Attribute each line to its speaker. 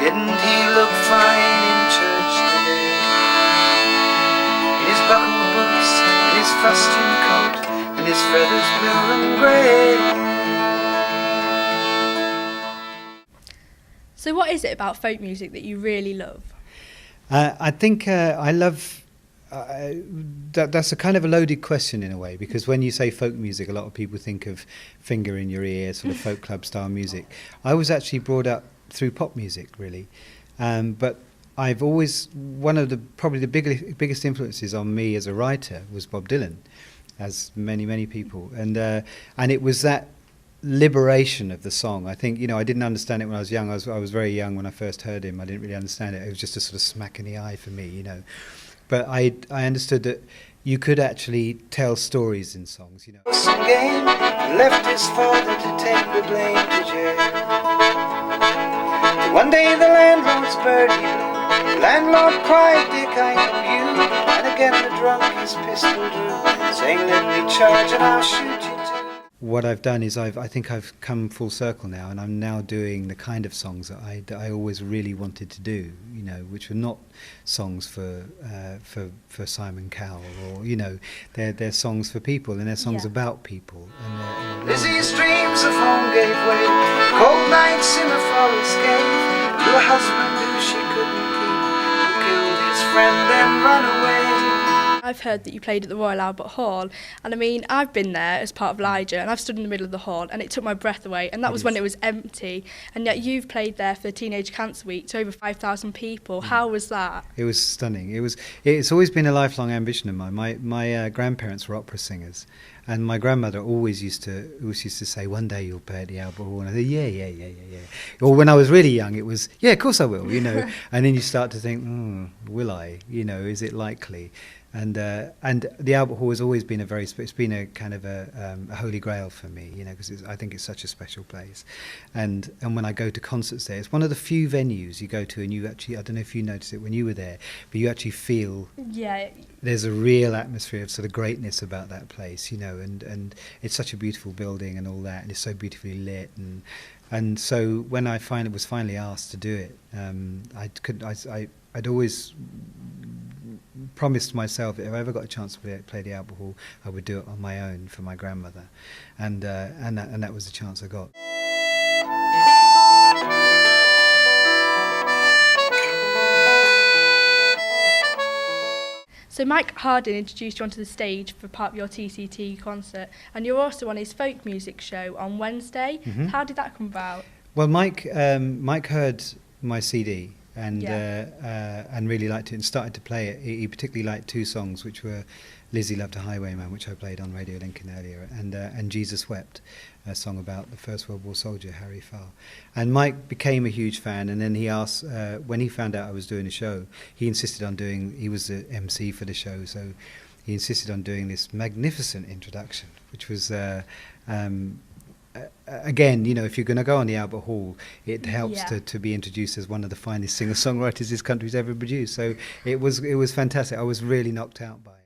Speaker 1: Didn't he look fine in church today? In his buckled boots, in his fustian coat, and his feathers blue and grey.
Speaker 2: So what is it about folk music that you really love?
Speaker 3: I think I love... that's a kind of a loaded question in a way, because when you say folk music, a lot of people think of finger in your ear, sort of folk club style music. I was actually brought up through pop music, really. But I've always... one of the probably the biggest influences on me as a writer was Bob Dylan, as many people. And it was that liberation of the song. I think, I didn't understand it when I was young. I was very young when I first heard him. I didn't really understand it. It was just a sort of smack in the eye for me, But I understood that you could actually tell stories in songs,
Speaker 1: Some game left his father to take the blame to jail. One day the landlord's bird he blew. Landlord cried, Dick, I know you. And again the drunk his pistol drew, saying, let me charge and I'll shoot you too.
Speaker 3: What I've done is I think I've come full circle now, and I'm now doing the kind of songs that I always really wanted to do, which were not songs for Simon Cowell, or they're songs for people, and they're songs about people. And
Speaker 1: Lizzie's dreams of home gave way. Cold nights in the forest gave to a husband who she couldn't keep, who killed his friend and run away.
Speaker 2: I've heard that you played at the Royal Albert Hall, and I mean, I've been there as part of Elijah, and I've stood in the middle of the hall, and it took my breath away, and that was when it was empty, and yet you've played there for the Teenage Cancer Week to over 5,000 people. How was that?
Speaker 3: It was stunning. It's always been a lifelong ambition of mine. My grandparents were opera singers, and my grandmother always used to say, one day you'll play at the Albert Hall, and I said, yeah. Or when I was really young, it was, yeah, of course I will, and then you start to think, will I? Is it likely? And the Albert Hall has always been it's been a kind of a holy grail for me, because I think it's such a special place. And when I go to concerts there, it's one of the few venues you go to and you actually, I don't know if you noticed it when you were there, but you actually feel there's a real atmosphere of sort of greatness about that place, and it's such a beautiful building and all that, and it's so beautifully lit. And so when I was finally asked to do it, I'd always promised myself that if I ever got a chance to play the Albert Hall, I would do it on my own for my grandmother, and that was the chance I got.
Speaker 2: So Mike Harding introduced you onto the stage for part of your TCT concert, and you're also on his folk music show on Wednesday. Mm-hmm. How did that come about?
Speaker 3: Well, Mike heard my CD and really liked it and started to play it. He particularly liked two songs, which were Lizzie Loved a Highwayman, which I played on Radio Lincoln earlier, and Jesus Wept, a song about the First World War soldier Harry Farr. And Mike became a huge fan, and then he asked, when he found out I was doing a show, he insisted on he was the MC for the show, so he insisted on doing this magnificent introduction, which was again, if you're going to go on the Albert Hall, it helps to be introduced as one of the finest singer-songwriters this country's ever produced. So it was fantastic. I was really knocked out by it.